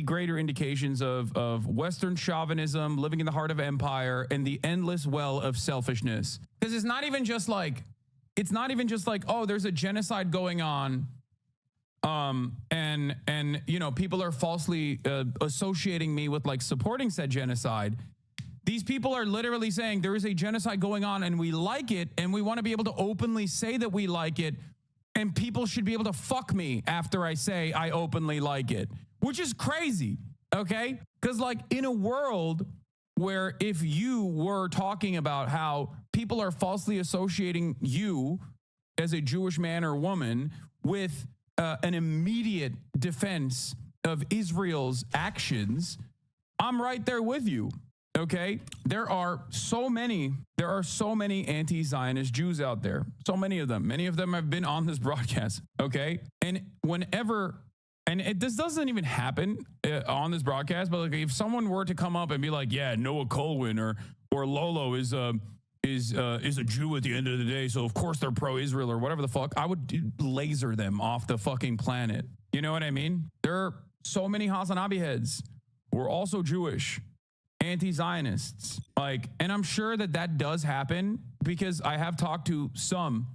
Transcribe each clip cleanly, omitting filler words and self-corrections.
greater indications of Western chauvinism, living in the heart of empire, and the endless well of selfishness. Because it's not even just like, oh, there's a genocide going on, and you know, people are falsely associating me with like supporting said genocide. These people are literally saying there is a genocide going on and we like it, and we want to be able to openly say that we like it, and people should be able to fuck me after I say I openly like it, which is crazy, okay? Because like in a world where if you were talking about how people are falsely associating you as a Jewish man or woman with an immediate defense of Israel's actions, I'm right there with you. Okay, there are so many anti-Zionist Jews out there. So many of them. Many of them have been on this broadcast. Okay, and this doesn't even happen on this broadcast. But like, if someone were to come up and be like, "Yeah, Noah Colwyn or Lolo is a Jew at the end of the day, so of course they're pro-Israel," or whatever the fuck, I would laser them off the fucking planet. You know what I mean? There are so many Hasanabi heads who are also Jewish, anti-Zionists, like, and I'm sure that does happen because I have talked to some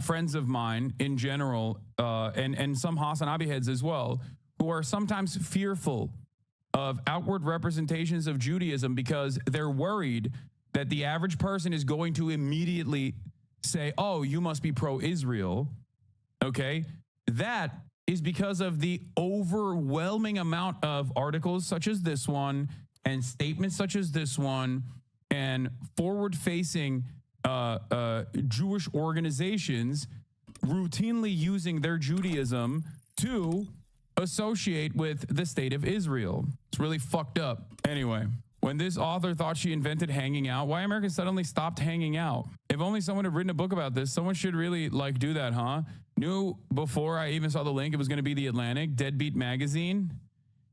friends of mine in general, and some Hasanabi heads as well, who are sometimes fearful of outward representations of Judaism because they're worried that the average person is going to immediately say, "Oh, you must be pro-Israel." Okay, that is because of the overwhelming amount of articles such as this one, and statements such as this one, and forward-facing Jewish organizations routinely using their Judaism to associate with the state of Israel. It's really fucked up. Anyway, when this author thought she invented hanging out, why Americans suddenly stopped hanging out? If only someone had written a book about this. Someone should really like do that, huh? Knew before I even saw the link it was going to be The Atlantic, Deadbeat Magazine.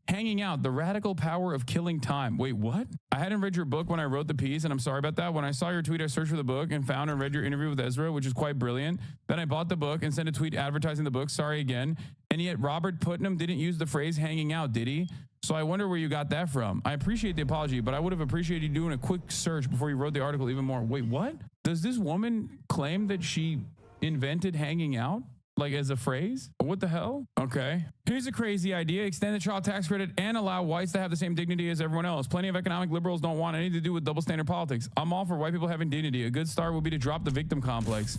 Hanging out, the radical power of killing time. Wait, what? I hadn't read your book when I wrote the piece, and I'm sorry about that. When I saw your tweet, I searched for the book and found and read your interview with Ezra, which is quite brilliant. Then I bought the book and sent a tweet advertising the book. Sorry again. And yet Robert Putnam didn't use the phrase hanging out, did he? So I wonder where you got that from. I appreciate the apology, but I would have appreciated you doing a quick search before you wrote the article even more. Wait, what? Does this woman claim that she invented hanging out? Like as a phrase? What the hell? Okay. Here's a crazy idea. Extend the child tax credit and allow whites to have the same dignity as everyone else. Plenty of economic liberals don't want anything to do with double standard politics. I'm all for white people having dignity. A good start would be to drop the victim complex.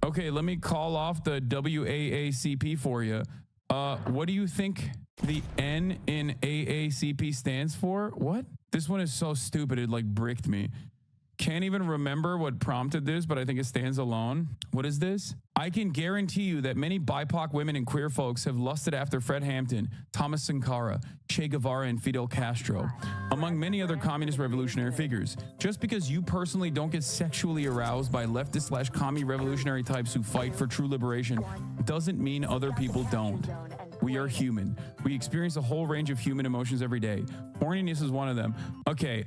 Okay, let me call off the WAACP for you. What do you think the N in AACP stands for? What? This one is so stupid, it like bricked me. Can't even remember what prompted this, but I think it stands alone. What is this? I can guarantee you that many BIPOC women and queer folks have lusted after Fred Hampton, Thomas Sankara, Che Guevara, and Fidel Castro, among many other communist revolutionary figures. Just because you personally don't get sexually aroused by leftist/commie revolutionary types who fight for true liberation doesn't mean other people don't. We are human. We experience a whole range of human emotions every day. Horniness is one of them. Okay.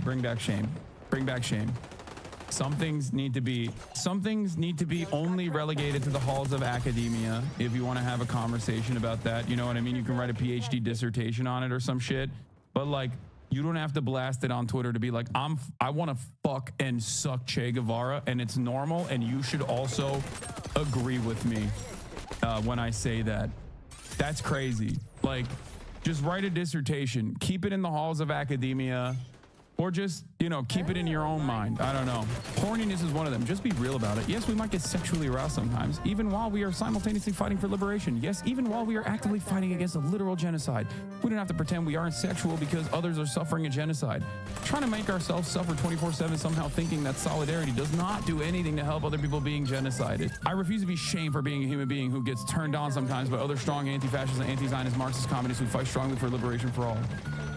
Bring back shame. Bring back shame. Some things need to be only relegated to the halls of academia if you want to have a conversation about that. You know what I mean? You can write a PhD dissertation on it or some shit. But like, you don't have to blast it on Twitter to be like, I want to fuck and suck Che Guevara, and it's normal, and you should also agree with me when I say that. That's crazy. Like, just write a dissertation, keep it in the halls of academia, or just, you know, keep it in your own mind. I don't know. Horniness is one of them. Just be real about it. Yes, we might get sexually aroused sometimes, even while we are simultaneously fighting for liberation. Yes, even while we are actively fighting against a literal genocide. We don't have to pretend we aren't sexual because others are suffering a genocide. Trying to make ourselves suffer 24/7 somehow thinking that solidarity does not do anything to help other people being genocided. I refuse to be shamed for being a human being who gets turned on sometimes by other strong anti-fascist and anti-Zionist Marxist communists who fight strongly for liberation for all.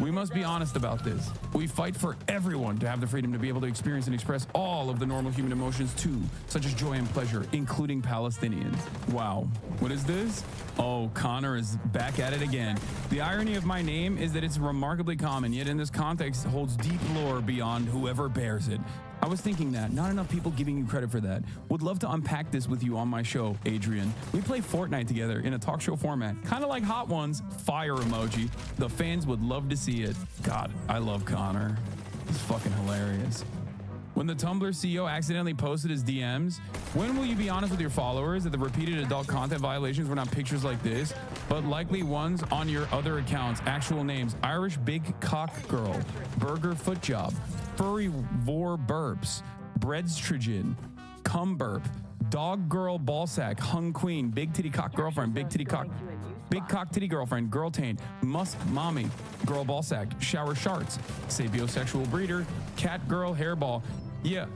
We must be honest about this. We fight for everyone to have the freedom to be able to experience and express all of the normal human emotions too, such as joy and pleasure, including Palestinians. Wow. What is this? Oh, Connor is back at it again. The irony of my name is that it's remarkably common, yet in this context holds deep lore beyond whoever bears it. I was thinking that. Not enough people giving you credit for that. Would love to unpack this with you on my show, Adrian. We play Fortnite together in a talk show format. Kind of like Hot Ones. Fire emoji. The fans would love to see it. God, I love Connor. He's fucking hilarious. When the Tumblr CEO accidentally posted his DMs, when will you be honest with your followers that the repeated adult content violations were not pictures like this, but likely ones on your other accounts? Actual names: Irish Big Cock Girl, Burger Foot Job, Furry Vor Burps, Breadstrogen, Cum Burp, Dog Girl Ballsack, Hung Queen, Big Titty Cock Girlfriend, Big Titty Cock, Big Cock Titty Girlfriend, Girl Taint, Musk Mommy, Girl Ballsack, Shower Sharts, Sapiosexual Breeder, Cat Girl Hairball. Yeah,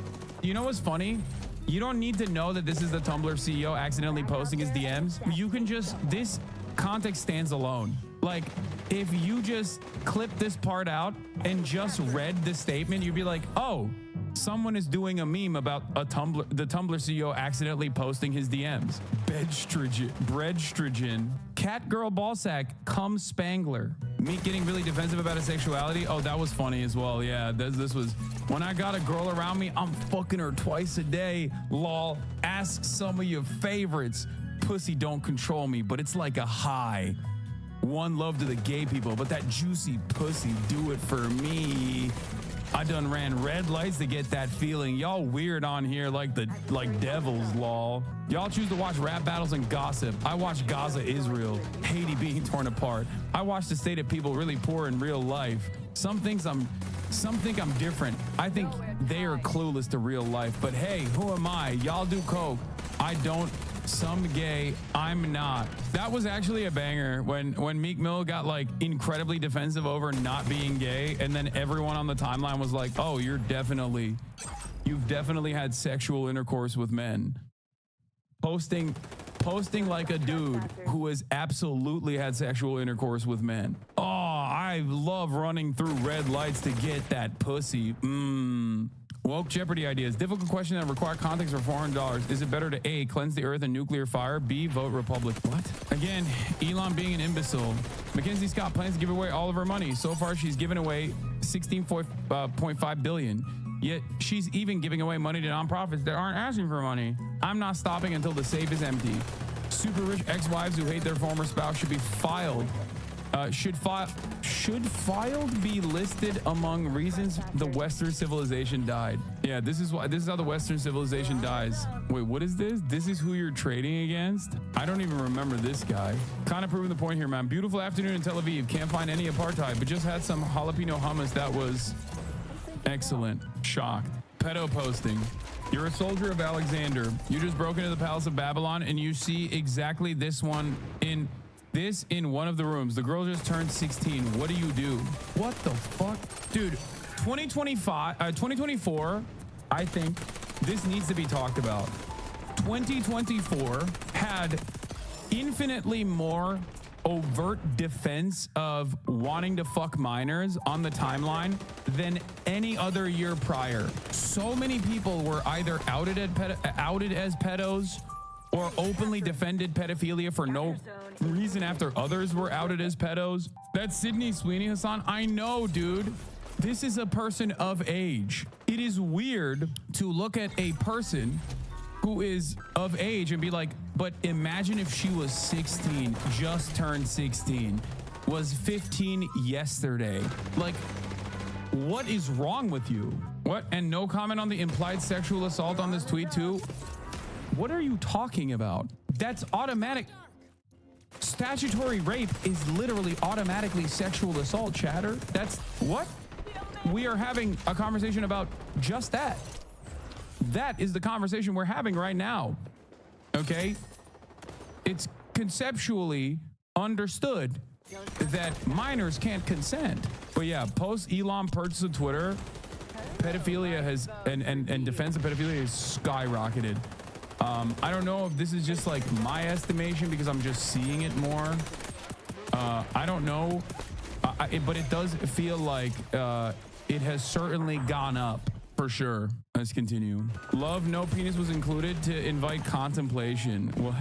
you know what's funny? You don't need to know that this is the Tumblr CEO accidentally posting his DMs. You can just, this context stands alone. Like, if you just clip this part out and just read the statement, you'd be like, oh, someone is doing a meme about the Tumblr CEO accidentally posting his DMs. Breadstrogen, Cat Girl Ballsack, Cum Spangler. Me getting really defensive about his sexuality. Oh, that was funny as well. Yeah, this was, when I got a girl around me, I'm fucking her twice a day. Lol. Ask some of your favorites. Pussy don't control me, but it's like a high. One love to the gay people, but that juicy pussy do it for me. I done ran red lights to get that feeling. Y'all weird on here like devils, lol. Y'all choose to watch rap battles and gossip. I watch Gaza, Israel, Haiti being torn apart. I watch the state of people really poor in real life. Some think I'm different. I think they are clueless to real life. But hey, who am I? Y'all do coke. I don't. Some gay, I'm not. That was actually a banger when Meek Mill got like incredibly defensive over not being gay, and then everyone on the timeline was like, oh, you've definitely had sexual intercourse with men. Posting like a dude who has absolutely had sexual intercourse with men. Oh, I love running through red lights to get that pussy. Woke Jeopardy ideas. Difficult question that require context for $400. Is it better to A, cleanse the earth and nuclear fire, B, vote Republic? What? Again, Elon being an imbecile. Mackenzie Scott plans to give away all of her money. So far, she's given away $16.5 billion. Yet she's even giving away money to nonprofits that aren't asking for money. I'm not stopping until the safe is empty. Super rich ex-wives who hate their former spouse should be filed. Should filed be listed among reasons the Western civilization died? Yeah, this is how the Western civilization dies. Wait, what is this? This is who you're trading against? I don't even remember this guy. Kind of proving the point here, man. Beautiful afternoon in Tel Aviv. Can't find any apartheid, but just had some jalapeno hummus that was excellent. Shocked. Pedo posting. You're a soldier of Alexander. You just broke into the Palace of Babylon and you see exactly this one in one of the rooms. The girl just turned 16. What do you do? What the fuck? Dude, 2024, I think this needs to be talked about. 2024 had infinitely more overt defense of wanting to fuck minors on the timeline than any other year prior. So many people were either outed as pedos or openly defended pedophilia for no reason after others were outed as pedos. That's Sydney Sweeney, Hassan. I know, dude. This is a person of age. It is weird to look at a person who is of age and be like, but imagine if she was 16, just turned 16, was 15 yesterday. Like, what is wrong with you? What? And no comment on the implied sexual assault on this tweet too? What are you talking about? That's automatic. Statutory rape is literally automatically sexual assault, chatter. That's what? We are having a conversation about just that. That is the conversation we're having right now. Okay? It's conceptually understood that minors can't consent. But yeah, post Elon purchase of Twitter, pedophilia has and defense of pedophilia has skyrocketed. I don't know if this is just like my estimation because I'm just seeing it more. I don't know, but it does feel like it has certainly gone up for sure. Let's continue. Love no penis was included to invite contemplation. What?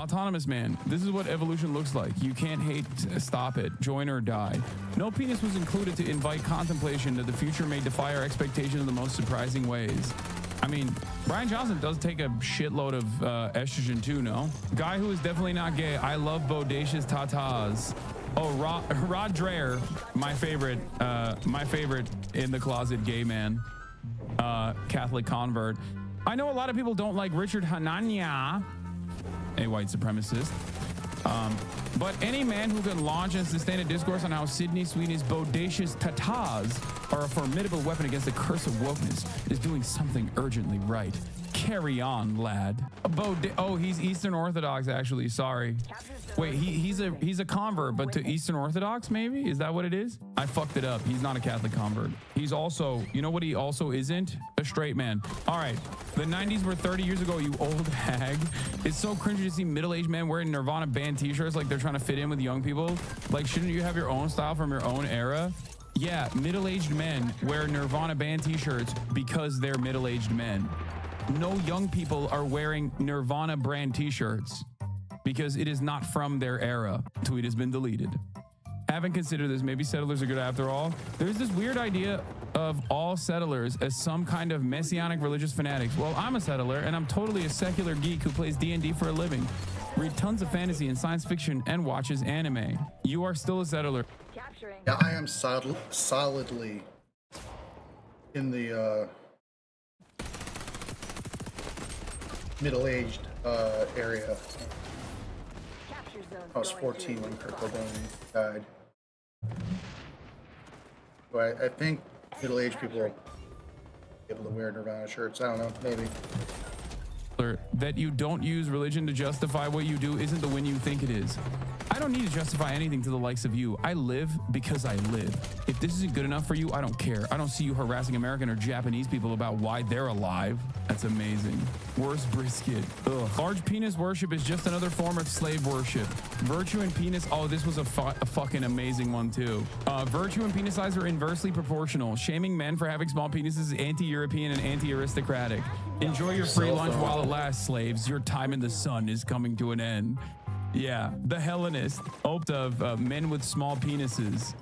Autonomous man, this is what evolution looks like. You can't hate, stop it, join or die. No penis was included to invite contemplation that the future may defy our expectations in the most surprising ways. I mean, Brian Johnson does take a shitload of estrogen too, no? Guy who is definitely not gay. I love bodacious tatas. Oh, Rod Dreher, my favorite in the closet gay man, Catholic convert. I know a lot of people don't like Richard Hanania, a white supremacist. But any man who can launch and sustain a discourse on how Sydney Sweeney's bodacious tatas are a formidable weapon against the curse of wokeness is doing something urgently right. Carry on, lad. Oh, he's Eastern Orthodox, actually. Sorry. Wait, he's a convert, but to Eastern Orthodox, maybe? Is that what it is? I fucked it up. He's not a Catholic convert. He's also, you know what he also isn't? A straight man. All right. The 90s were 30 years ago, you old hag. It's so cringy to see middle-aged men wearing Nirvana band t-shirts like they're trying to fit in with young people. Like, shouldn't you have your own style from your own era? Yeah, middle-aged men wear Nirvana band t-shirts because they're middle-aged men. No young people are wearing Nirvana brand t-shirts because it is not from their era. Tweet has been deleted. Haven't considered this. Maybe settlers are good after all. There's this weird idea of all settlers as some kind of messianic religious fanatics. Well, I'm a settler and I'm totally a secular geek who plays D&D for a living. Read tons of fantasy and science fiction and watches anime. You are still a settler. Yeah, I am solidly in the middle-aged area. I was 14 when Kurt Cobain died. So I think middle-aged people are able to wear Nirvana shirts. I don't know, maybe. That you don't use religion to justify what you do isn't the win you think it is. I don't need to justify anything to the likes of you. I live because I live. If this isn't good enough for you, I don't care. I don't see you harassing American or Japanese people about why they're alive. That's amazing. Worst brisket. Ugh. Large penis worship is just another form of slave worship. Virtue and penis. Oh, this was a fucking amazing one too. Virtue and penis size are inversely proportional. Shaming men for having small penises is anti-European and anti-aristocratic. Enjoy your free lunch while it lasts, slaves. Your time in the sun is coming to an end. Yeah, the Hellenist hoped of men with small penises.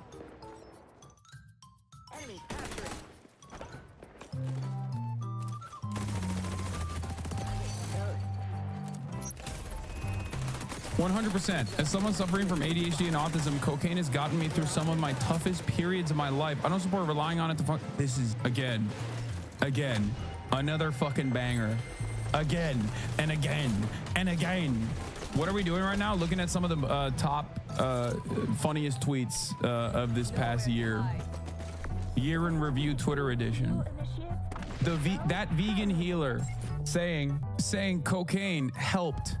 100%. As someone suffering from ADHD and autism, cocaine has gotten me through some of my toughest periods of my life. I don't support relying on it to This is, again, another fucking banger. Again, and again, and again. What are we doing right now? Looking at some of the top funniest tweets of this past year. Year in review Twitter edition. That vegan healer saying cocaine helped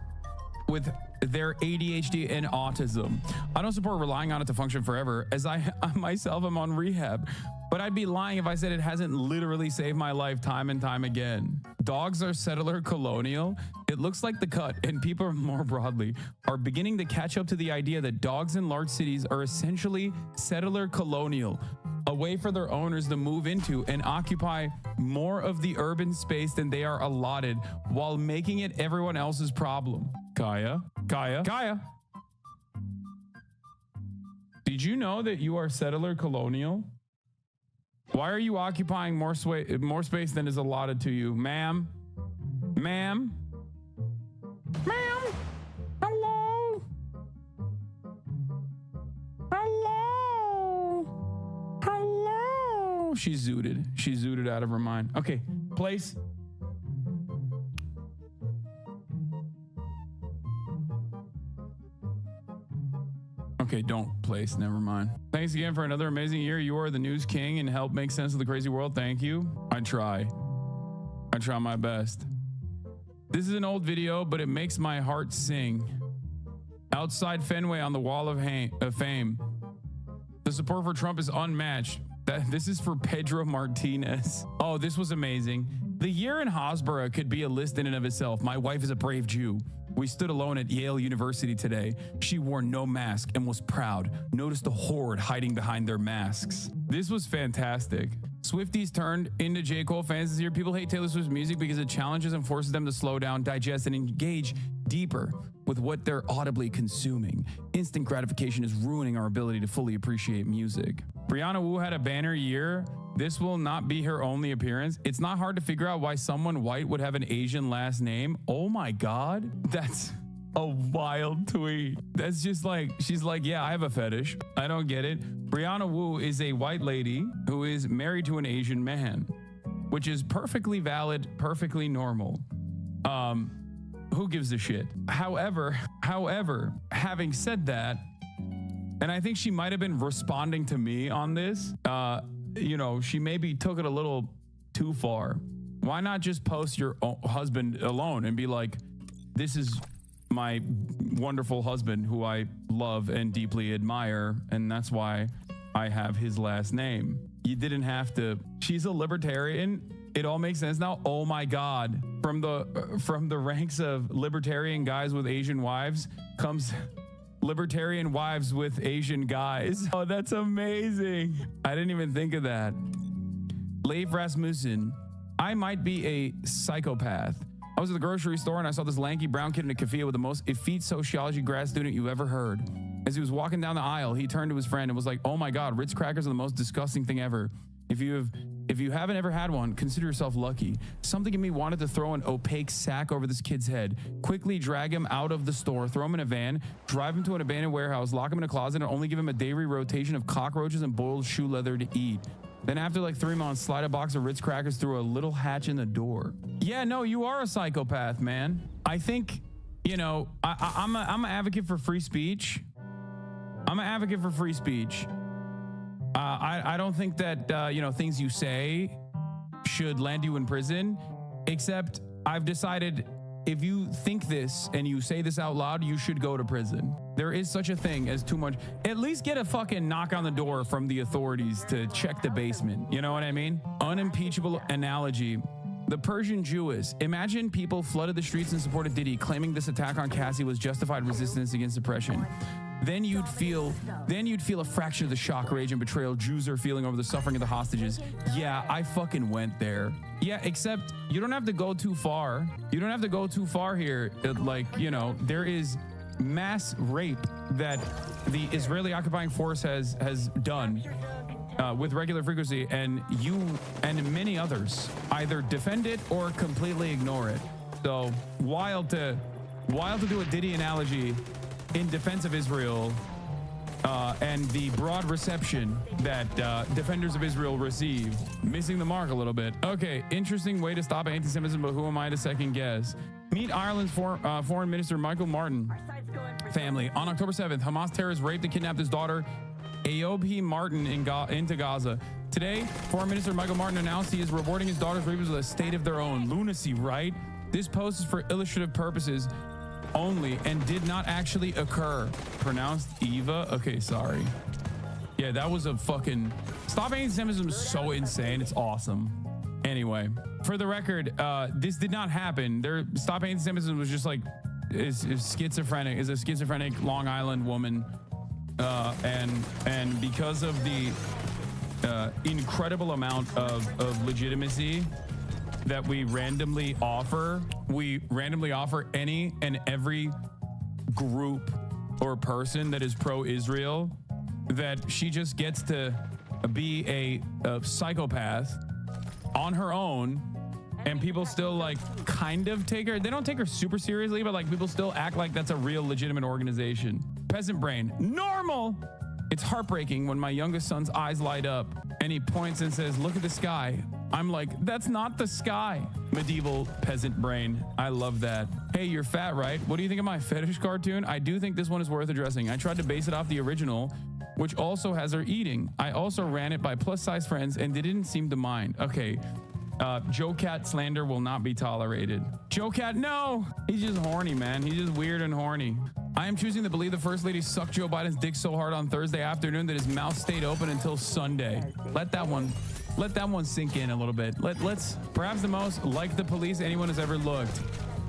with their ADHD and autism. I don't support relying on it to function forever, as I myself am on rehab. But I'd be lying if I said it hasn't literally saved my life time and time again. Dogs are settler colonial. It looks like the cut, and people more broadly are beginning to catch up to the idea that dogs in large cities are essentially settler colonial, a way for their owners to move into and occupy more of the urban space than they are allotted, while making it everyone else's problem. Kaya. Did you know that you are settler colonial? Why are you occupying more space than is allotted to you, ma'am? Ma'am? Hello? She's zooted out of her mind. Okay, place. Okay, don't place. Never mind. Thanks again for another amazing year. You are the news king and help make sense of the crazy world. Thank you. I try my best. This is an old video, but it makes my heart sing. Outside Fenway on the Wall of Fame. The support for Trump is unmatched. This is for Pedro Martinez. Oh, this was amazing. The year in Hasbara could be a list in and of itself. My wife is a brave Jew. We stood alone at Yale University today. She wore no mask and was proud. Notice the horde hiding behind their masks. This was fantastic. Swifties turned into J. Cole fans this year. People hate Taylor Swift's music because it challenges and forces them to slow down, digest, and engage deeper with what they're audibly consuming. Instant gratification is ruining our ability to fully appreciate music. Brianna Wu had a banner year. This will not be her only appearance. It's not hard to figure out why someone white would have an Asian last name. Oh my God. That's a wild tweet. That's just like, she's like, yeah, I have a fetish. I don't get it. Brianna Wu is a white lady who is married to an Asian man, which is perfectly valid, perfectly normal. Who gives a shit? However, having said that, and I think she might have been responding to me on this, you know, she maybe took it a little too far. Why not just post your husband alone and be like, this is my wonderful husband who I love and deeply admire, and that's why I have his last name. You didn't have to. She's a libertarian. It all makes sense now. Oh my God. From the ranks of libertarian guys with Asian wives comes libertarian wives with Asian guys. Oh, that's amazing. I didn't even think of that. Leif Rasmussen, I might be a psychopath. I was at the grocery store and I saw this lanky brown kid in a keffiyeh with the most effete sociology grad student you ever heard. As he was walking down the aisle, he turned to his friend and was like, oh my God, Ritz crackers are the most disgusting thing ever. If you haven't ever had one, consider yourself lucky. Something in me wanted to throw an opaque sack over this kid's head, quickly drag him out of the store, throw him in a van, drive him to an abandoned warehouse, lock him in a closet, and only give him a daily rotation of cockroaches and boiled shoe leather to eat. Then after like 3 months, slide a box of Ritz crackers through a little hatch in the door. Yeah, no, you are a psychopath, man. I think, you know, I'm an advocate for free speech. I'm an advocate for free speech. I don't think that, you know, things you say should land you in prison, except I've decided if you think this and you say this out loud, you should go to prison. There is such a thing as too much. At least get a fucking knock on the door from the authorities to check the basement. You know what I mean? Unimpeachable analogy. The Persian Jewess. Imagine people flooded the streets and supported Diddy, claiming this attack on Cassie was justified resistance against oppression. Then you'd feel a fraction of the shock, rage, and betrayal Jews are feeling over the suffering of the hostages. Yeah, I fucking went there. Yeah, except you don't have to go too far. You don't have to go too far here. Like, you know, there is mass rape that the Israeli occupying force has done with regular frequency, and you and many others either defend it or completely ignore it. So wild to do a Diddy analogy in defense of Israel and the broad reception that defenders of Israel received. Missing the mark a little bit. Okay, interesting way to stop anti-Semitism, but who am I to second guess? Meet Ireland's Foreign Minister Michael Martin family. On October 7th, Hamas terrorists raped and kidnapped his daughter, Ayob Martin, into Gaza. Today, Foreign Minister Michael Martin announced he is rewarding his daughter's rapers with a state of their own. Lunacy, right? This post is for illustrative purposes only and did not actually occur. Pronounced Eva? Okay, sorry. Yeah, that was a fucking... Stop anti-Semitism is so insane. It's awesome. Anyway, for the record, this did not happen. Stop anti-Semitism was just like is schizophrenic. Is a schizophrenic Long Island woman, and because of the incredible amount of legitimacy that we randomly offer any and every group or person that is pro-Israel, that she just gets to be a psychopath on her own, and people still like kind of take her. They don't take her super seriously, but like people still act like that's a real legitimate organization. Peasant brain, normal. It's heartbreaking when my youngest son's eyes light up and he points and says, look at the sky. I'm like, that's not the sky. Medieval peasant brain. I love that. Hey, you're fat, right? What do you think of my fetish cartoon? I do think this one is worth addressing. I tried to base it off the original, which also has her eating. I also ran it by plus size friends and they didn't seem to mind. Okay. Joe Cat slander will not be tolerated. Joe Cat, no! He's just horny, man. He's just weird and horny. I am choosing to believe the First Lady sucked Joe Biden's dick so hard on Thursday afternoon that his mouth stayed open until Sunday. Let that one sink in a little bit. Let's perhaps the most like the police anyone has ever looked.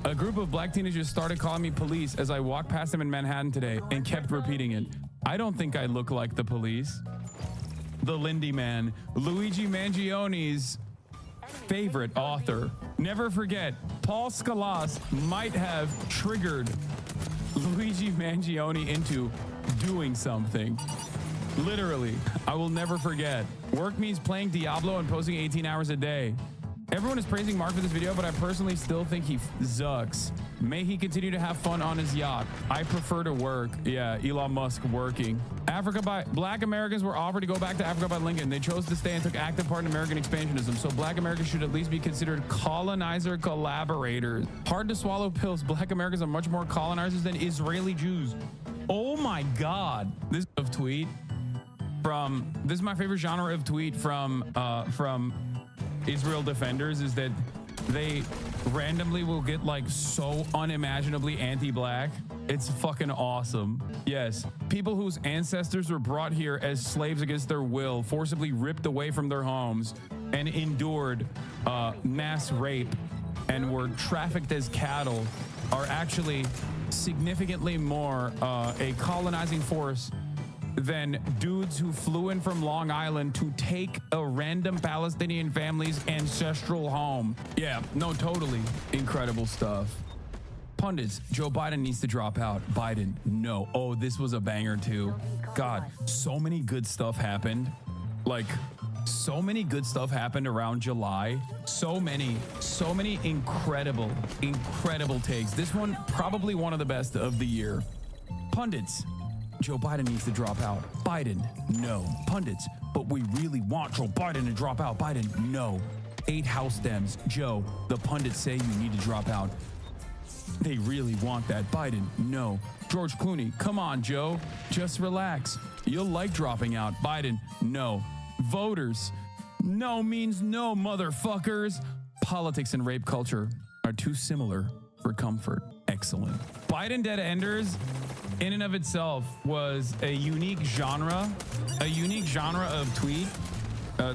A group of black teenagers started calling me police as I walked past them in Manhattan today and kept repeating it. I don't think I look like the police. The Lindy Man, Luigi Mangione's favorite author. Never forget, Paul Scalas might have triggered Luigi Mangione into doing something. Literally, I will never forget. Work means playing Diablo and posting 18 hours a day. Everyone is praising Mark for this video, but I personally still think he sucks. May he continue to have fun on his yacht. I prefer to work. Yeah, Elon Musk working. Black Americans were offered to go back to Africa by Lincoln. They chose to stay and took active part in American expansionism. So Black Americans should at least be considered colonizer collaborators. Hard to swallow pills. Black Americans are much more colonizers than Israeli Jews. Oh my God. This of tweet from, this is my favorite genre of tweet from Israel defenders, is that they randomly will get like so unimaginably anti-black. It's fucking awesome. Yes, people whose ancestors were brought here as slaves against their will, forcibly ripped away from their homes and endured mass rape and were trafficked as cattle, are actually significantly more a colonizing force than dudes who flew in from Long Island to take a random Palestinian family's ancestral home. Yeah, no, totally incredible stuff. Pundits, Joe Biden needs to drop out. Biden, no. Oh, this was a banger too. God, so many good stuff happened. Like, so many good stuff happened around July. So many incredible takes. This one, probably one of the best of the year. Pundits, Joe Biden needs to drop out. Biden, no. Pundits, but we really want Joe Biden to drop out. Biden, no. 8 House Dems. Joe, the pundits say you need to drop out. They really want that. Biden, no. George Clooney, come on, Joe. Just relax. You'll like dropping out. Biden, no. Voters, no means no, motherfuckers. Politics and rape culture are too similar for comfort. Excellent. Biden Dead Enders in and of itself was a unique genre of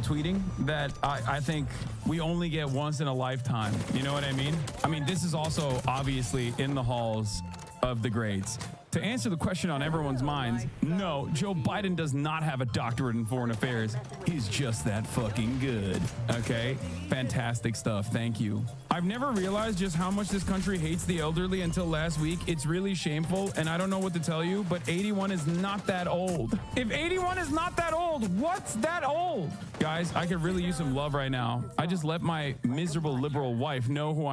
tweeting that I think we only get once in a lifetime. You know what I mean? I mean, this is also obviously in the halls of the greats. To answer the question on everyone's minds, no, Joe Biden does not have a doctorate in foreign affairs. He's just that fucking good. Okay? Fantastic stuff. Thank you. I've never realized just how much this country hates the elderly until last week. It's really shameful, and I don't know what to tell you, but 81 is not that old. If 81 is not that old, what's that old? Guys, I could really use some love right now. I just let my miserable liberal wife know who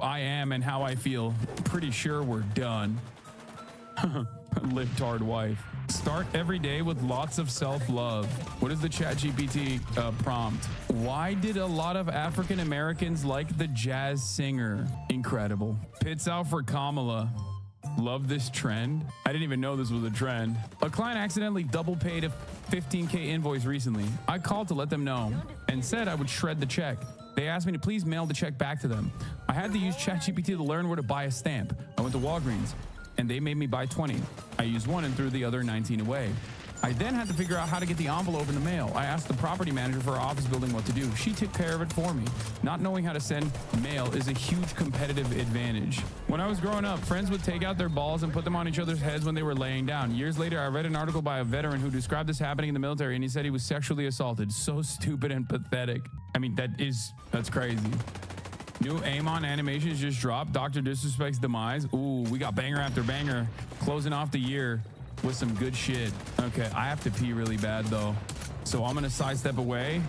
I am and how I feel. Pretty sure we're done. Libtard wife. Start every day with lots of self-love. What is the ChatGPT prompt? Why did a lot of African Americans like the jazz singer? Incredible. Pits out for Kamala. Love this trend. I didn't even know this was a trend. A client accidentally double paid a $15K invoice recently. I called to let them know and said I would shred the check. They asked me to please mail the check back to them. I had to use ChatGPT to learn where to buy a stamp. I went to Walgreens, and they made me buy 20. I used one and threw the other 19 away. I then had to figure out how to get the envelope in the mail. I asked the property manager for our office building what to do. She took care of it for me. Not knowing how to send mail is a huge competitive advantage. When I was growing up, friends would take out their balls and put them on each other's heads when they were laying down. Years later, I read an article by a veteran who described this happening in the military, and he said he was sexually assaulted. So stupid and pathetic. I mean, that's crazy. New Amon animations just dropped. Dr. Disrespect's demise. Ooh, we got banger after banger. Closing off the year with some good shit. Okay, I have to pee really bad though, so I'm gonna sidestep away.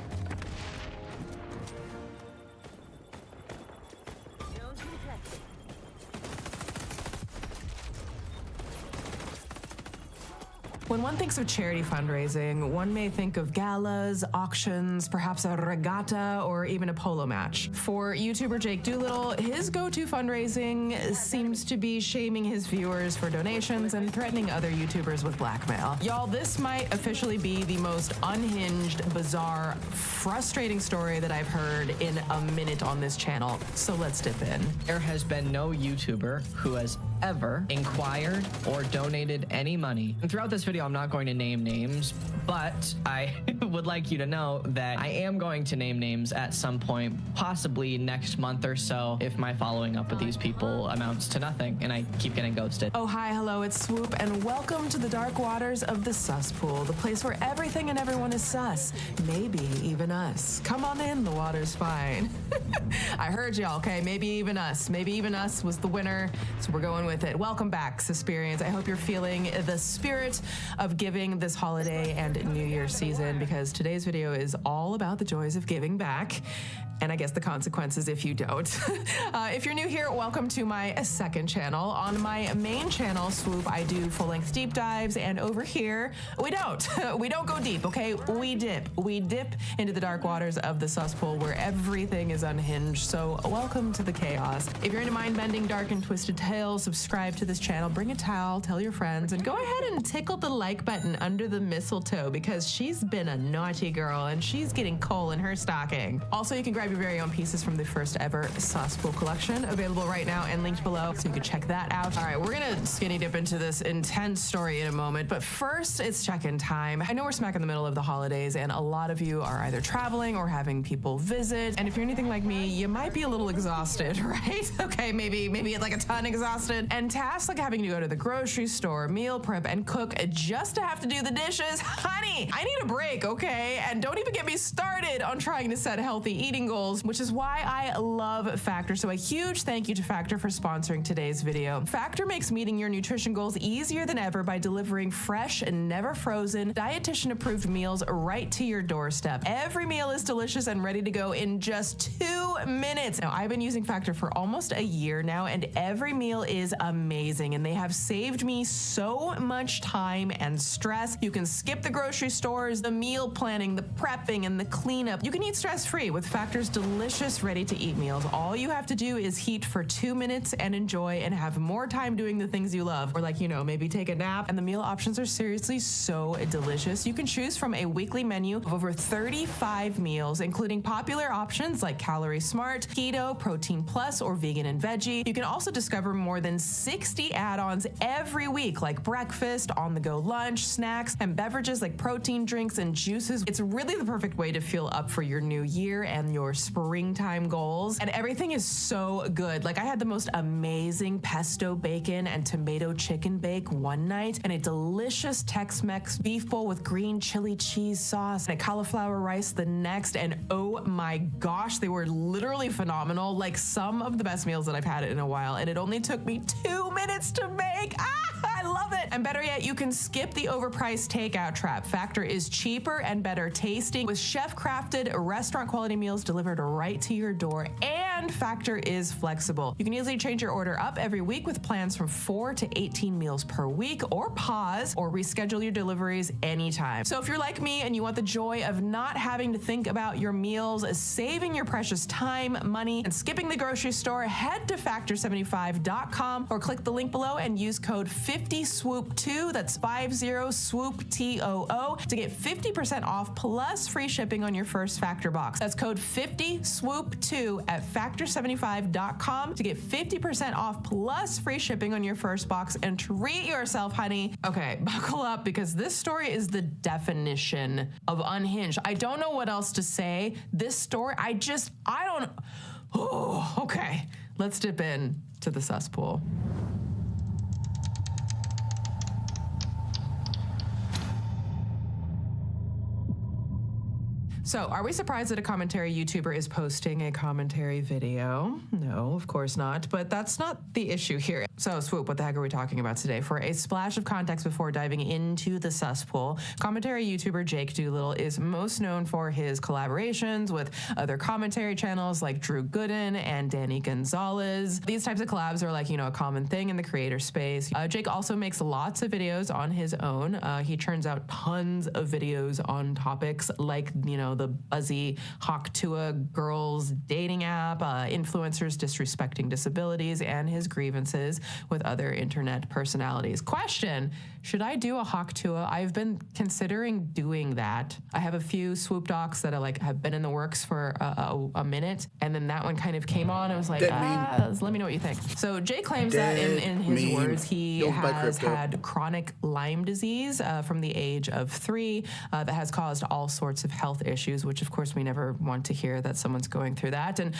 When one thinks of charity fundraising, one may think of galas, auctions, perhaps a regatta, or even a polo match. For YouTuber Jake Doolittle, his go-to fundraising seems to be shaming his viewers for donations and threatening other YouTubers with blackmail. Y'all, this might officially be the most unhinged, bizarre, frustrating story that I've heard in a minute on this channel, so let's dip in. There has been no YouTuber who has ever inquired or donated any money. And throughout this video, I'm not going to name names, but I would like you to know that I am going to name names at some point, possibly next month or so, if my following up with these people amounts to nothing and I keep getting ghosted. Oh, hi, hello, it's Swoop, and welcome to the dark waters of the sus pool, the place where everything and everyone is sus, maybe even us. Come on in, the water's fine. I heard y'all, okay? Maybe even us was the winner, so we're going with with it. Welcome back, Suspirians. I hope you're feeling the spirit of giving this holiday and New Year's season, because today's video is all about the joys of giving back, and I guess the consequences if you don't. If you're new here, welcome to my second channel. On my main channel, Swoop, I do full-length deep dives, and over here, we don't. We don't go deep, okay? We dip. We dip into the dark waters of the cesspool where everything is unhinged, so welcome to the chaos. If you're into mind-bending, dark, and twisted tales, subscribe to this channel, bring a towel, tell your friends, and go ahead and tickle the like button under the mistletoe, because she's been a naughty girl, and she's getting coal in her stocking. Also, you can grab your very own pieces from the first ever cesspool collection, available right now and linked below, so you can check that out. All right, we're gonna skinny dip into this intense story in a moment, but first, it's check-in time. I know we're smack in the middle of the holidays, and a lot of you are either traveling or having people visit, and if you're anything like me, you might be a little exhausted, right? Okay, maybe like a ton exhausted, and tasks like having to go to the grocery store, meal prep, and cook just to have to do the dishes. Honey, I need a break, okay? And don't even get me started on trying to set healthy eating goals, which is why I love Factor. So a huge thank you to Factor for sponsoring today's video. Factor makes meeting your nutrition goals easier than ever by delivering fresh and never frozen, dietitian approved meals right to your doorstep. Every meal is delicious and ready to go in just 2 minutes. Now, I've been using Factor for almost a year now, and every meal is amazing, and they have saved me so much time and stress. You can skip the grocery stores, the meal planning, the prepping, and the cleanup. You can eat stress-free with Factor's delicious ready-to-eat meals. All you have to do is heat for 2 minutes and enjoy, and have more time doing the things you love, or like, you know, maybe take a nap. And the meal options are seriously so delicious. You can choose from a weekly menu of over 35 meals, including popular options like Calorie Smart, Keto, Protein Plus, or Vegan and Veggie. You can also discover more than 60 add-ons every week, like breakfast, on-the-go lunch, snacks, and beverages like protein drinks and juices. It's really the perfect way to feel up for your new year and your springtime goals. And everything is so good. Like, I had the most amazing pesto bacon and tomato chicken bake one night, and a delicious Tex-Mex beef bowl with green chili cheese sauce, and a cauliflower rice the next. And oh my gosh, they were literally phenomenal. Like, some of the best meals that I've had in a while, and it only took me 2 minutes to make. I love it. And better yet, you can skip the overpriced takeout trap. Factor is cheaper and better tasting, with chef-crafted, restaurant-quality meals delivered right to your door, and Factor is flexible. You can easily change your order up every week with plans from 4 to 18 meals per week, or pause or reschedule your deliveries anytime. So if you're like me and you want the joy of not having to think about your meals, saving your precious time, money, and skipping the grocery store, head to factor75.com or click the link below and use code 50swoop2, that's 50swoop2, to get 50% off plus free shipping on your first Factor box. That's code 50swoop2 at factor75.com to get 50% off plus free shipping on your first box, and treat yourself, honey. Okay, buckle up, because this story is the definition of unhinged. I don't know what else to say. This story, I don't. Oh, okay. Let's dip in to the cesspool. So, are we surprised that a commentary YouTuber is posting a commentary video? No, of course not, but that's not the issue here. So, Swoop, what the heck are we talking about today? For a splash of context before diving into the cesspool, commentary YouTuber Jake Doolittle is most known for his collaborations with other commentary channels like Drew Gooden and Danny Gonzalez. These types of collabs are like, you know, a common thing in the creator space. Jake also makes lots of videos on his own. He churns out tons of videos on topics like, you know, the buzzy Hawktua girls dating app, influencers disrespecting disabilities, and his grievances with other internet personalities. Question: should I do a Hawktua? I've been considering doing that. I have a few Swoop docs that have been in the works for a minute, and then that one kind of came on. I was like, let me know what you think. So Jay claims that in his words, he has had chronic Lyme disease from the age of 3 that has caused all sorts of health issues, which of course we never want to hear that someone's going through that. And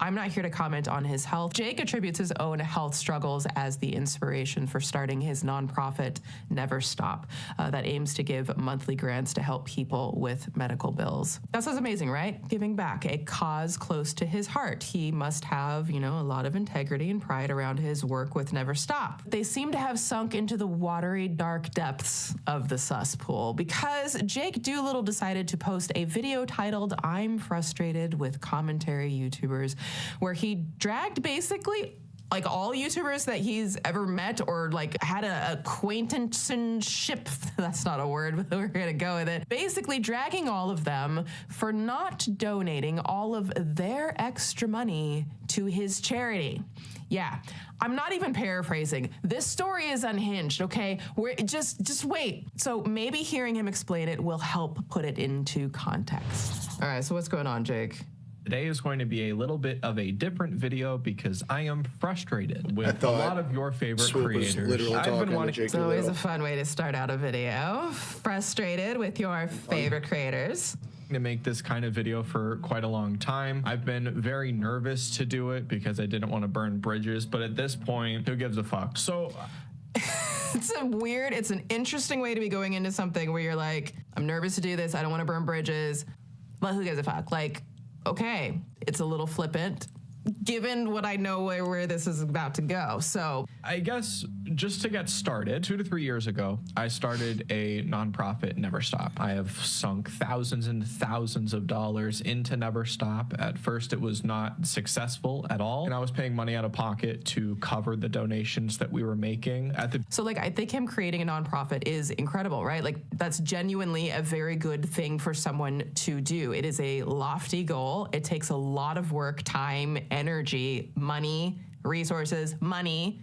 I'm not here to comment on his health. Jake attributes his own health struggles as the inspiration for starting his nonprofit, Never Stop, that aims to give monthly grants to help people with medical bills. That sounds amazing, right? Giving back, a cause close to his heart. He must have, you know, a lot of integrity and pride around his work with Never Stop. They seem to have sunk into the watery, dark depths of the cesspool because Jake Doolittle decided to post a video titled "I'm Frustrated with Commentary YouTubers," where he dragged basically like all YouTubers that he's ever met or like had a acquaintanceship, that's not a word, but we're gonna go with it. Basically dragging all of them for not donating all of their extra money to his charity. Yeah, I'm not even paraphrasing. This story is unhinged, okay? Just wait. So maybe hearing him explain it will help put it into context. All right, so what's going on, Jake? Today is going to be a little bit of a different video because I am frustrated with a lot of your favorite Swoop was creators. literally I've been talking to wanting Jake It's always a Doolittle. fun way to start out a video. Frustrated with your favorite creators. to make this kind of video for quite a long time. I've been very nervous to do it because I didn't want to burn bridges, but at this point, who gives a fuck? So It's an interesting way to be going into something where you're like, I'm nervous to do this. I don't want to burn bridges, but who gives a fuck? Like, okay, it's a little flippant given what I know where this is about to go. So I guess just to get started, 2 to 3 years ago, I started a nonprofit, Never Stop. I have sunk thousands and thousands of dollars into Never Stop. At first, it was not successful at all, and I was paying money out of pocket to cover the donations that we were making. So like, I think him creating a nonprofit is incredible, right? Like that's genuinely a very good thing for someone to do. It is a lofty goal. It takes a lot of work, time, energy, money, resources, and money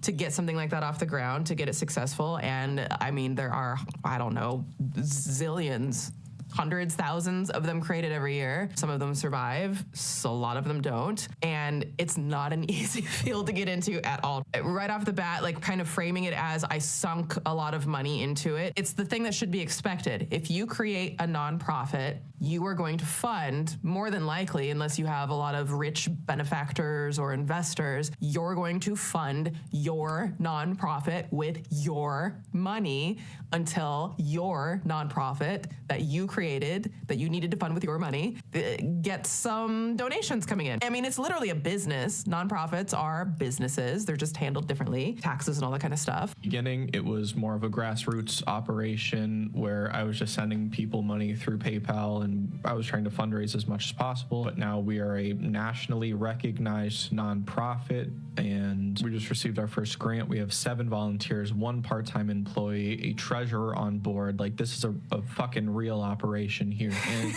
to get something like that off the ground, to get it successful. And I mean, there are, I don't know, zillions, hundreds, thousands of them created every year. Some of them survive, so a lot of them don't. And it's not an easy field to get into at all. Right off the bat, like kind of framing it as I sunk a lot of money into it. It's the thing that should be expected. If you create a nonprofit, you are going to fund, more than likely, unless you have a lot of rich benefactors or investors, you're going to fund your nonprofit with your money until your nonprofit that you created, that you needed to fund with your money, gets some donations coming in. I mean, it's literally a business. Nonprofits are businesses. They're just handled differently, taxes and all that kind of stuff. Beginning, it was more of a grassroots operation where I was just sending people money through PayPal, and I was trying to fundraise as much as possible. But now we are a nationally recognized nonprofit, and we just received our first grant. We have 7 volunteers, 1 part-time employee, a treasurer on board. Like, this is a fucking real operation here. And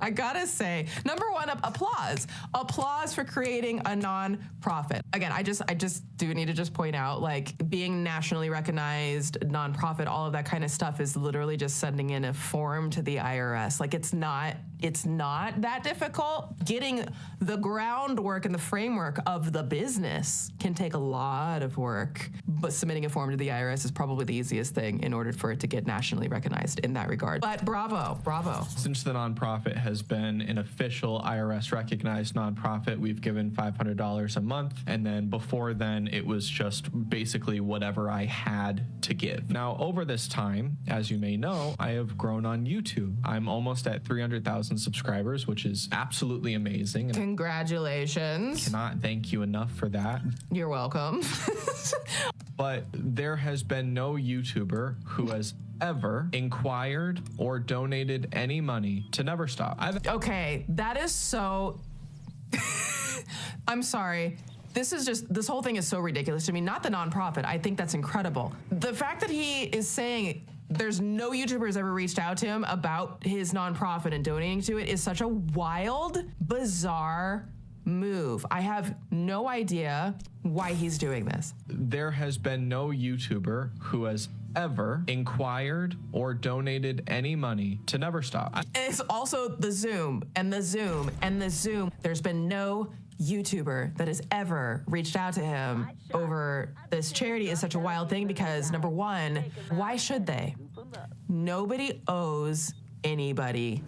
I gotta say, number one, applause for creating a non-profit. Again, I just do need to just point out, like, being nationally recognized, nonprofit, all of that kind of stuff is literally just sending in a form to the IRS. Like, it's not that difficult. Getting the groundwork and the framework of the business can take a lot of work, but submitting a form to the IRS is probably the easiest thing in order for it to get nationally recognized in that regard. But bravo. since the nonprofit has been an official IRS recognized nonprofit, we've given $500 a month. And then before then, it was just basically whatever I had to give. Now, over this time, as you may know, I have grown on YouTube. I'm almost at 300,000 subscribers, which is absolutely amazing. And Congratulations. I cannot thank you enough for that. You're welcome. But there has been no YouTuber who has ever inquired or donated any money to Never Stop. Okay, that is so... I'm sorry. This whole thing is so ridiculous to me. Not the nonprofit. I think that's incredible. The fact that he is saying there's no YouTubers ever reached out to him about his nonprofit and donating to it is such a wild, bizarre move. I have no idea why he's doing this. There has been no YouTuber who has ever inquired or donated any money to Never Stop. And it's also the Zoom and the Zoom and the Zoom. There's been no YouTuber that has ever reached out to him over this charity is such a wild thing because, number one, why should they? Nobody owes anybody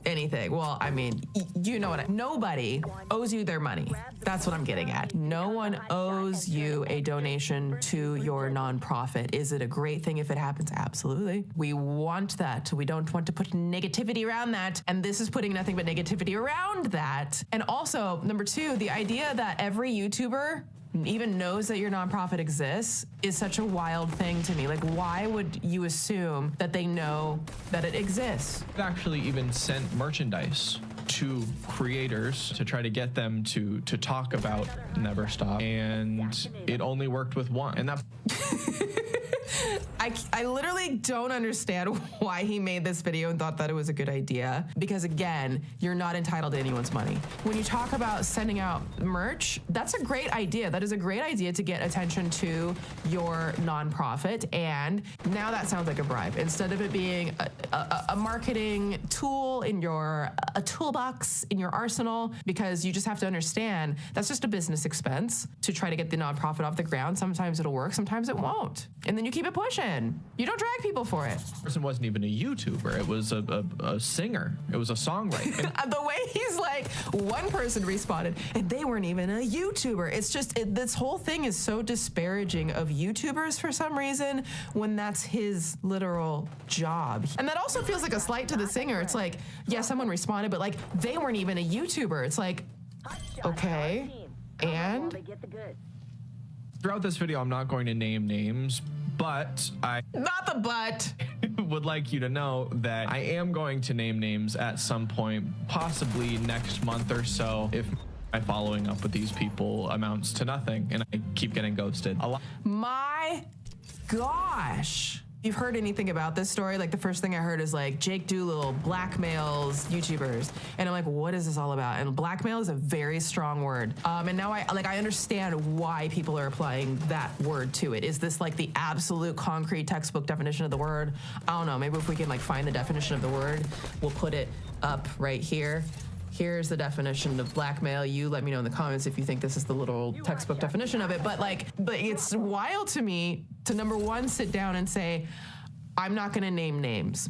anything. Well, I mean, you know what? Nobody owes you their money. That's what I'm getting at. No one owes you a donation to your nonprofit. Is it a great thing if it happens? Absolutely. We want that. We don't want to put negativity around that. And this is putting nothing but negativity around that. And also, number two, the idea that every YouTuber even knows that your nonprofit exists is such a wild thing to me. Like, why would you assume that they know that it exists? I've actually even sent merchandise to creators to try to get them to talk about Never Stop, and it only worked with one, and that I literally don't understand why he made this video and thought that it was a good idea. Because again, you're not entitled to anyone's money. When you talk about sending out merch, that's a great idea. That is a great idea to get attention to your nonprofit. And now that sounds like a bribe. Instead of it being a marketing tool in a toolbox in your arsenal, because you just have to understand that's just a business expense to try to get the nonprofit off the ground. Sometimes it'll work, sometimes it won't. And then you keep it pushing. You don't drag people for it. The person wasn't even a YouTuber. It was a singer. It was a songwriter. The way he's like, one person responded, and they weren't even a YouTuber. It's just, this whole thing is so disparaging of YouTubers for some reason when that's his literal job. And that also feels like a slight to the singer. It's like, yeah, someone responded, but like, they weren't even a YouTuber. It's like, okay, and? Throughout this video, I'm not going to name names, but Not the but. would like you to know that I am going to name names at some point, possibly next month or so, if my following up with these people amounts to nothing and I keep getting ghosted. My gosh. You've heard anything about this story? Like, the first thing I heard is like Jake Doolittle blackmails YouTubers, and I'm like, what is this all about? And blackmail is a very strong word. And now I understand why people are applying that word to it. Is this like the absolute concrete textbook definition of the word? I don't know. Maybe if we can like find the definition of the word, we'll put it up right here. Here's the definition of blackmail. You let me know in the comments if you think this is the literal textbook definition of it. But it's wild to me to, number one, sit down and say, I'm not gonna name names.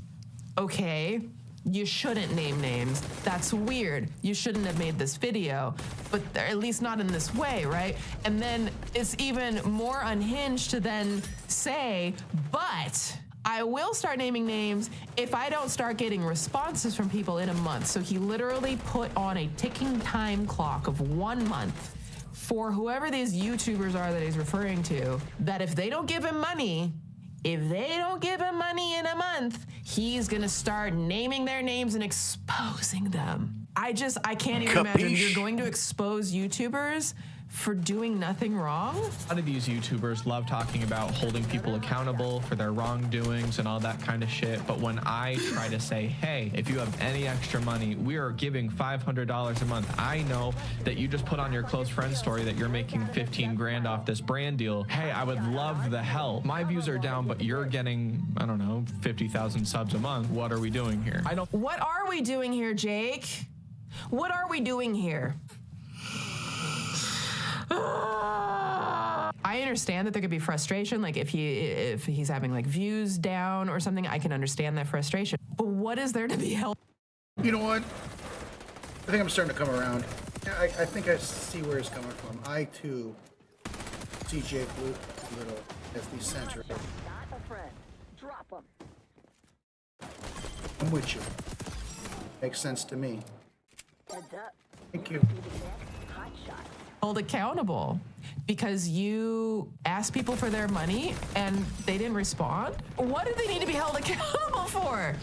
Okay, you shouldn't name names. That's weird. You shouldn't have made this video, but at least not in this way, right? And then it's even more unhinged to then say, but I will start naming names if I don't start getting responses from people in a month. So he literally put on a ticking time clock of 1 month for whoever these YouTubers are that he's referring to, that if they don't give him money, in a month, he's gonna start naming their names and exposing them. I can't even imagine you're going to expose YouTubers for doing nothing wrong? A lot of these YouTubers love talking about holding people accountable for their wrongdoings and all that kind of shit. But when I try to say, hey, if you have any extra money, we are giving $500 a month. I know that you just put on your close friend story that you're making 15 grand off this brand deal. Hey, I would love the help. My views are down, but you're getting, I don't know, 50,000 subs a month. What are we doing here? What are we doing here, Jake? What are we doing here? I understand that there could be frustration, like if he's having like views down or something, I can understand that frustration. But what is there to be held? You know what? I think I'm starting to come around. I think I see where he's coming from. I too see Jake Little as the center. I'm with you. Makes sense to me. Thank you. Held accountable because you asked people for their money and they didn't respond? What do they need to be held accountable for?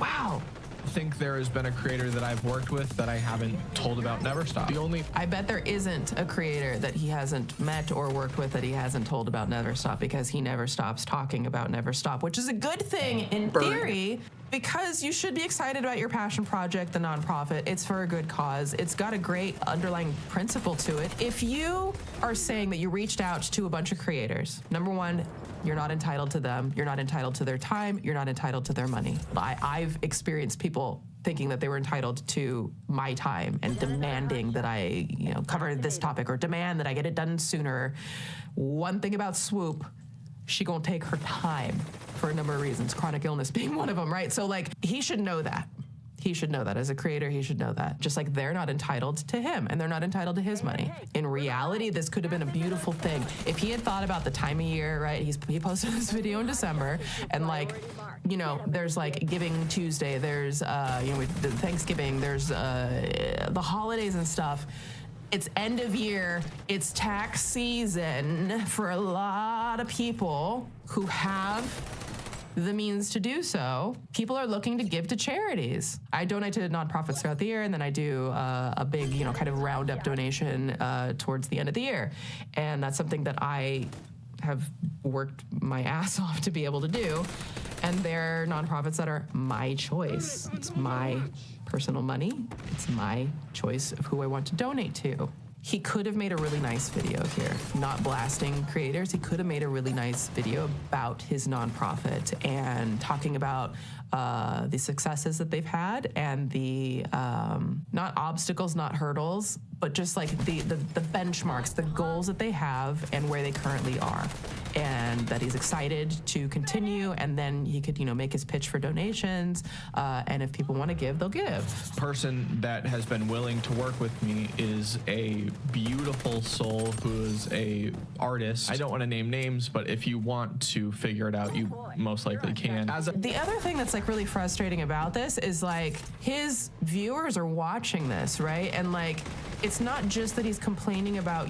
Wow. I think there has been a creator that I've worked with that I haven't told about Never Stop. I bet there isn't a creator that he hasn't met or worked with that he hasn't told about Never Stop, because he never stops talking about Never Stop, which is a good thing in theory, because you should be excited about your passion project, the nonprofit. It's for a good cause. It's got a great underlying principle to it. If you are saying that you reached out to a bunch of creators, number one, you're not entitled to them. You're not entitled to their time. You're not entitled to their money. I've experienced people thinking that they were entitled to my time and demanding that I, cover this topic or demand that I get it done sooner. One thing about Swoop, she gonna take her time for a number of reasons, chronic illness being one of them, right? So he should know that. He should know that. As a creator, he should know that. Just like they're not entitled to him and they're not entitled to his money. In reality, this could have been a beautiful thing. If he had thought about the time of year, right? He posted this video in December and like, you know, there's like Giving Tuesday, there's, you know, the Thanksgiving, there's the holidays and stuff. It's end of year, it's tax season for a lot of people who have the means to do so. People are looking to give to charities. I donate to nonprofits throughout the year, and then I do a big, you know, kind of roundup donation towards the end of the year. And that's something that I have worked my ass off to be able to do. And they're nonprofits that are my choice. It's my personal money. It's my choice of who I want to donate to. He could have made a really nice video here, not blasting creators. He could have made a really nice video about his nonprofit and talking about the successes that they've had and the, not obstacles, not hurdles, but just like the benchmarks, the goals that they have and where they currently are. And that he's excited to continue, and then he could, you know, make his pitch for donations, and if people want to give, they'll give. Person that has been willing to work with me is a beautiful soul who is a artist. I don't want to name names, but if you want to figure it out, you most likely can. The other thing that's like really frustrating about this is like his viewers are watching this, right? And like it's not just that he's complaining about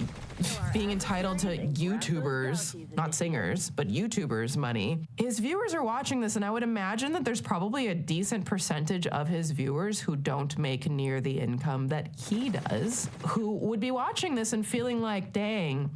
being entitled to YouTubers, not singers, but YouTubers' money. His viewers are watching this, and I would imagine that there's probably a decent percentage of his viewers who don't make near the income that he does, who would be watching this and feeling like, dang,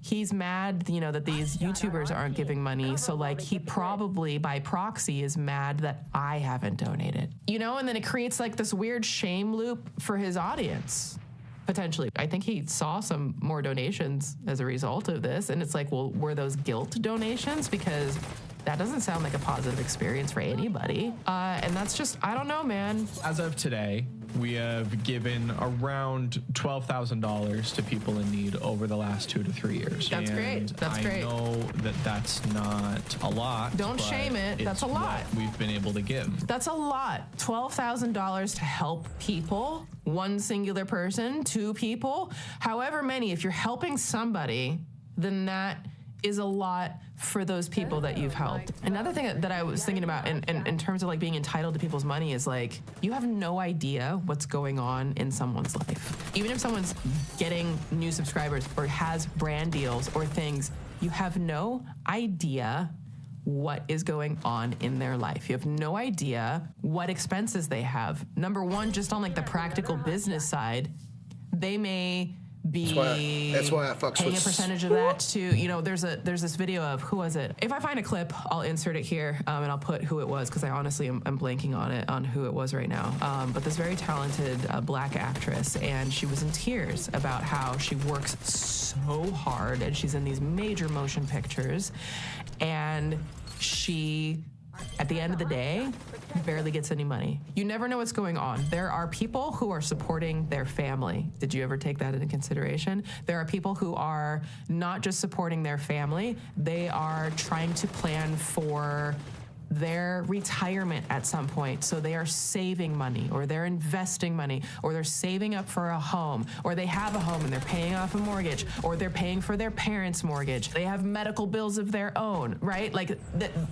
he's mad, you know, that these YouTubers aren't giving money. So like he probably by proxy is mad that I haven't donated, you know, and then it creates like this weird shame loop for his audience. Potentially. I think he saw some more donations as a result of this. And it's like, well, were those guilt donations? Because that doesn't sound like a positive experience for anybody. And that's just, I don't know, man. As of today, we have given around $12,000 to people in need over the last 2 to 3 years. That's great. That's great. I know that that's not a lot. Don't shame it. That's a lot. We've been able to give. That's a lot. $12,000 to help people, one singular person, 2 people, however many. If you're helping somebody, then that is a lot for those people that you've helped. Another thing that I was thinking about in terms of like being entitled to people's money is like, you have no idea what's going on in someone's life. Even if someone's getting new subscribers or has brand deals or things, you have no idea what is going on in their life. You have no idea what expenses they have. Number one, just on like the practical business side, they may be that's why I fucks paying with a percentage of that to, you know, there's this video of, who was it? If I find a clip, I'll insert it here, and I'll put who it was, because I honestly am blanking on who it was right now. But this very talented black actress, and she was in tears about how she works so hard, and she's in these major motion pictures, and she, at the end of the day, barely gets any money. You never know what's going on. There are people who are supporting their family. Did you ever take that into consideration? There are people who are not just supporting their family, they are trying to plan for their retirement at some point. So they are saving money, or they're investing money, or they're saving up for a home, or they have a home and they're paying off a mortgage, or they're paying for their parents' mortgage. They have medical bills of their own, right? Like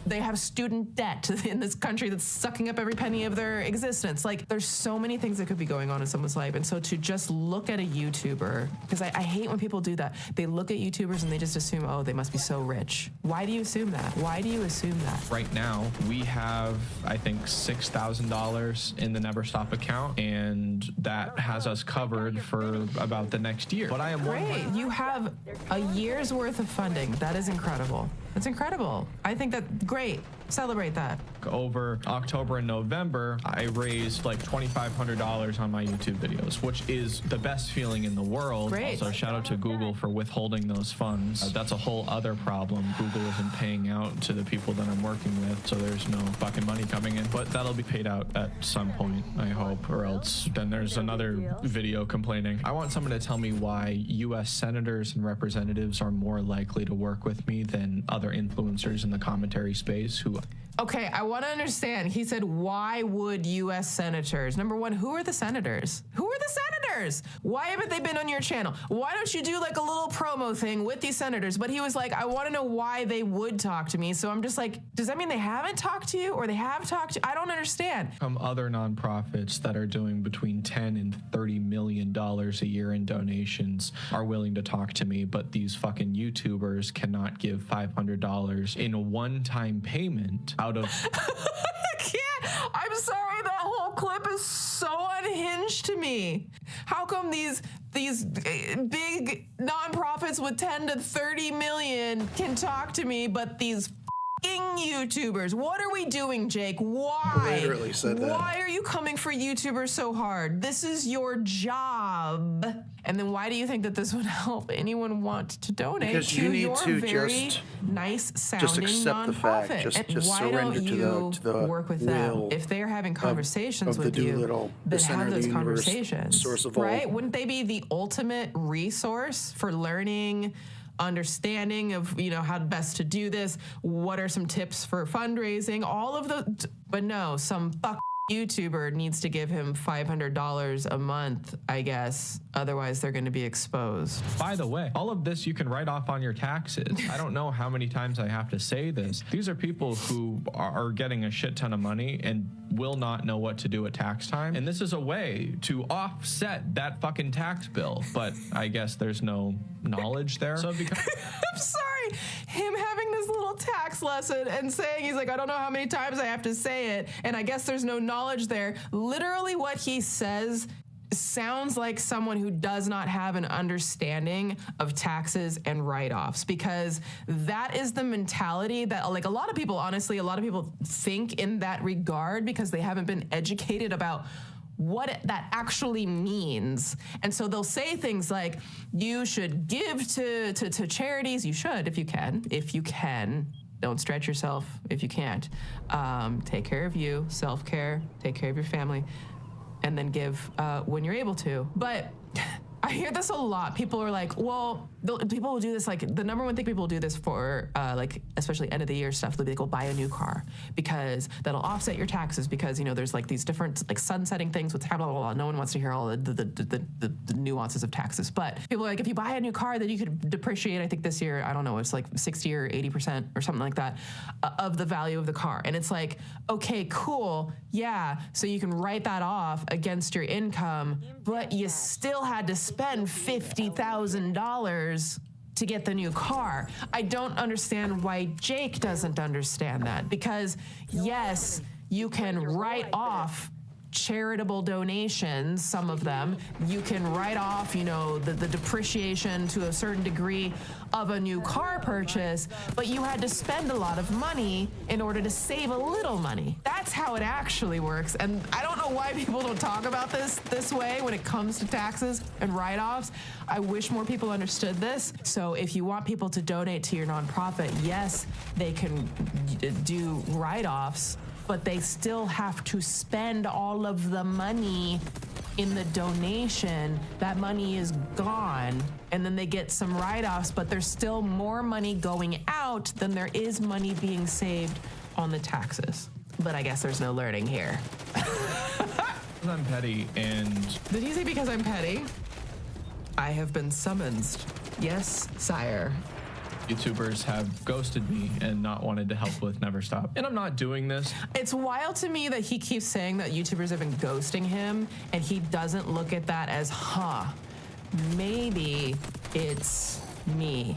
they have student debt in this country that's sucking up every penny of their existence. Like there's so many things that could be going on in someone's life. And so to just look at a YouTuber, because I hate when people do that. They look at YouTubers and they just assume, oh, they must be so rich. Why do you assume that? Why do you assume that? Right now, we have, I think, $6,000 in the Never Stop account, and that has us covered for about the next year. But I am great. You have a year's worth of funding. That is incredible. That's incredible. I think that great. Celebrate that. Over October and November, I raised like $2,500 on my YouTube videos, which is the best feeling in the world. Great. Also, shout out to Google for withholding those funds. That's a whole other problem. Google isn't paying out to the people that I'm working with, so there's no fucking money coming in. But that'll be paid out at some point, I hope, or else then there's another video complaining. I want someone to tell me why U.S. senators and representatives are more likely to work with me than other influencers in the commentary space who to. Okay, I want to understand. He said, why would U.S. senators? Number one, who are the senators? Who are the senators? Why haven't they been on your channel? Why don't you do like a little promo thing with these senators? But he was like, I want to know why they would talk to me. So I'm just like, does that mean they haven't talked to you or they have talked to you? I don't understand. Other nonprofits that are doing between $10 and $30 million a year in donations are willing to talk to me, but these fucking YouTubers cannot give $500 in a one-time payment out of I can't. I'm sorry. That whole clip is so unhinged to me. How come these big nonprofits with 10 to 30 million can talk to me, but these fucking YouTubers? What are we doing, Jake? Why? Literally said that. Why are you coming for YouTubers so hard? This is your job. And then why do you think that this would help anyone want to donate Because to you need your to very just nice-sounding accept the fact. nonprofit? Just Why surrender don't to you the work with them? will If they're having conversations of the with you, Doolittle, the then center have of the those universe, conversations, source of all. right? Wouldn't they be the ultimate resource for learning, understanding of, you know, how best to do this? What are some tips for fundraising? All of the, but no, some YouTuber needs to give him $500 a month, I guess. Otherwise, they're going to be exposed. By the way, all of this you can write off on your taxes. I don't know how many times I have to say this. These are people who are getting a shit ton of money and will not know what to do at tax time. And this is a way to offset that fucking tax bill. But I guess there's no knowledge there. So because I'm sorry. Him having this little tax lesson and saying, he's like, I don't know how many times I have to say it. And I guess there's no knowledge there. Literally what he says sounds like someone who does not have an understanding of taxes and write-offs, because that is the mentality that, like, a lot of people, honestly, a lot of people think in that regard because they haven't been educated about what that actually means. And so they'll say things like, you should give to charities. You should, if you can. Don't stretch yourself if you can't. Take care of you, self-care, take care of your family, and then give when you're able to. But I hear this a lot. People are like, well, people will do this, like, the number one thing people will do this for, like, especially end of the year stuff, they'll go buy a new car because that'll offset your taxes, because, you know, there's like these different, like, sunsetting things with blah, blah, blah. No one wants to hear all the nuances of taxes. But people are like, if you buy a new car, then you could depreciate, I think this year, I don't know, it's like 60 or 80% or something like that of the value of the car. And it's like, okay, cool. Yeah. So you can write that off against your income, but you still had to spend $50,000 to get the new car. I don't understand why Jake doesn't understand that, because yes, you can write off charitable donations, some of them. You can write off, you know, the depreciation to a certain degree of a new car purchase, but you had to spend a lot of money in order to save a little money. That's how it actually works. And I don't know why people don't talk about this way when it comes to taxes and write-offs. I wish more people understood this. So if you want people to donate to your nonprofit, yes, they can do write-offs, but they still have to spend all of the money in the donation. That money is gone, and then they get some write-offs, but there's still more money going out than there is money being saved on the taxes. But I guess there's no learning here. I'm petty, and Did he say because I'm petty? I have been summoned. Yes, sire. YouTubers have ghosted me and not wanted to help with Never Stop. And I'm not doing this. It's wild to me that he keeps saying that YouTubers have been ghosting him, and he doesn't look at that as, maybe it's me.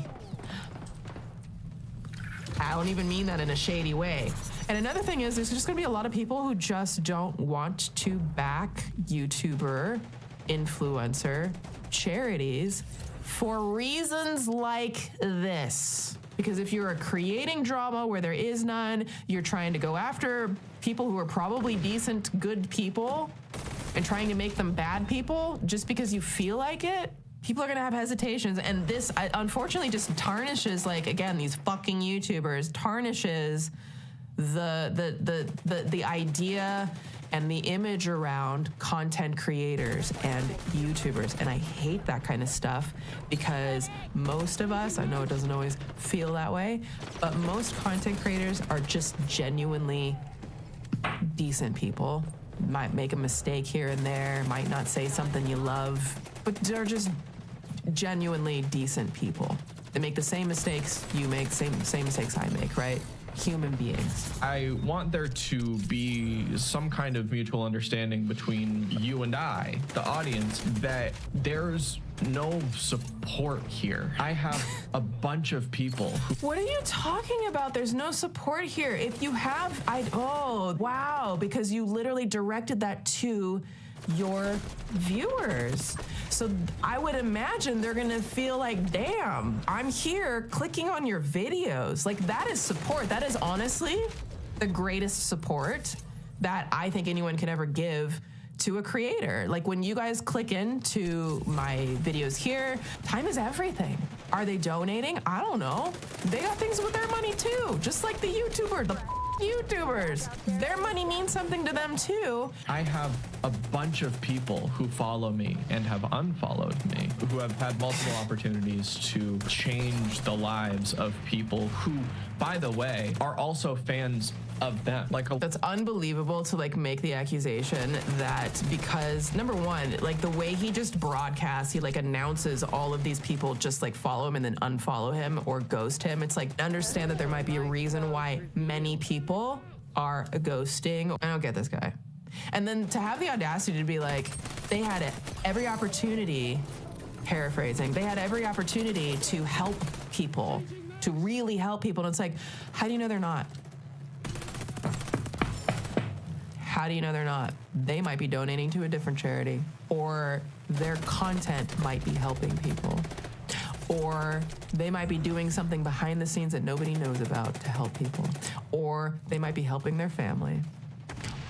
I don't even mean that in a shady way. And another thing is, there's just gonna be a lot of people who just don't want to back YouTuber, influencer, charities for reasons like this. Because if you're creating drama where there is none, you're trying to go after people who are probably decent, good people and trying to make them bad people just because you feel like it, people are gonna have hesitations. And this, unfortunately, just tarnishes, like, again, these fucking YouTubers, tarnishes the idea and the image around content creators and YouTubers. And I hate that kind of stuff because most of us, I know it doesn't always feel that way, but most content creators are just genuinely decent people. Might make a mistake here and there, might not say something you love, but they're just genuinely decent people. They make the same mistakes you make, same mistakes I make, right? Human beings. I want there to be some kind of mutual understanding between you and I, the audience, that there's no support here. I have a bunch of people who... What are you talking about? There's no support here. If you have, oh, wow, because you literally directed that to your viewers. So I would imagine they're gonna feel like, damn, I'm here clicking on your videos. Like, that is support. That is honestly the greatest support that I think anyone can ever give to a creator. Like, when you guys click into my videos here, time is everything. Are they donating? I don't know. They got things with their money too, just like the YouTubers. Their money means something to them too. I have a bunch of people who follow me and have unfollowed me, who have had multiple opportunities to change the lives of people who, by the way, are also fans of them. That's unbelievable to like make the accusation that because number one, like the way he just broadcasts, he like announces all of these people just like follow him and then unfollow him or ghost him. It's like, understand that there might be a reason why many people are ghosting. I don't get this guy. And then to have the audacity to be like, they had every opportunity, paraphrasing, they had every opportunity to help people, to really help people. And it's like, how do you know they're not? How do you know they're not? They might be donating to a different charity, or their content might be helping people, or they might be doing something behind the scenes that nobody knows about to help people, or they might be helping their family,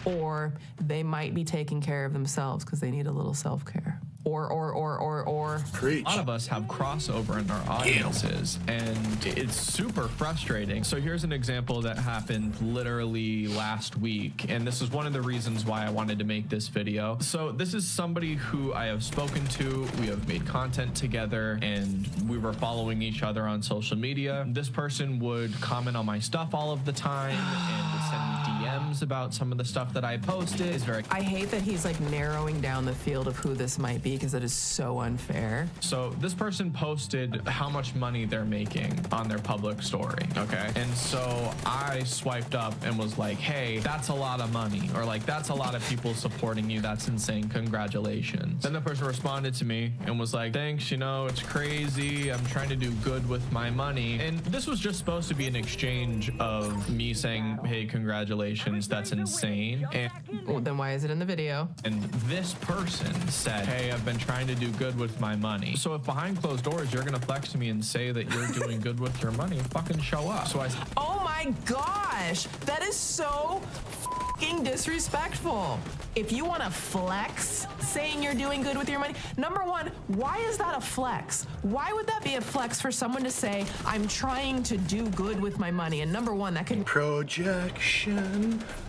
or they might be taking care of themselves because they need a little self-care. Or. Preach. A lot of us have crossover in our audiences, and it's super frustrating. So here's an example that happened literally last week, and this is one of the reasons why I wanted to make this video. So this is somebody who I have spoken to, we have made content together, and we were following each other on social media. This person would comment on my stuff all of the time and would send me DMs about some of the stuff that I posted. It's very... I hate that he's like narrowing down the field of who this might be, because it is so unfair. So this person posted how much money they're making on their public story, okay? And so I swiped up and was like, hey, that's a lot of money, or like, that's a lot of people supporting you. That's insane. Congratulations. Then the person responded to me and was like, thanks, you know, it's crazy. I'm trying to do good with my money. And this was just supposed to be an exchange of me saying, hey, congratulations, that's insane. And Well, then why is it in the video? And this person said, hey, I've been trying to do good with my money. So if behind closed doors, you're gonna flex to me and say that you're doing good with your money, fucking show up. So I said, Oh my gosh, that is so fucking disrespectful. If you wanna flex saying you're doing good with your money, number one, why is that a flex? Why would that be a flex for someone to say, I'm trying to do good with my money? And number one, that could... Projection.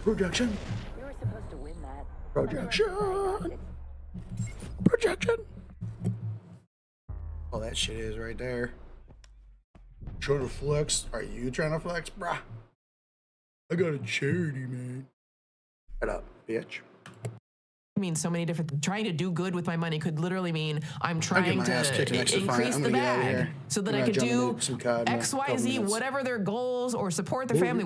We were supposed to win that. Projection. Projection. Oh, that shit is right there. Trying to flex? Are you trying to flex, brah? I got a charity, man. Shut up, bitch. mean so many different. Trying to do good with my money could literally mean I'm I'll trying get my ass kicked to in XDefiant. increase I'm the gonna get out of bag here. so that I'm I gonna could jump do into some COD in a X, Y, couple Z, minutes. whatever their goals, or support their family.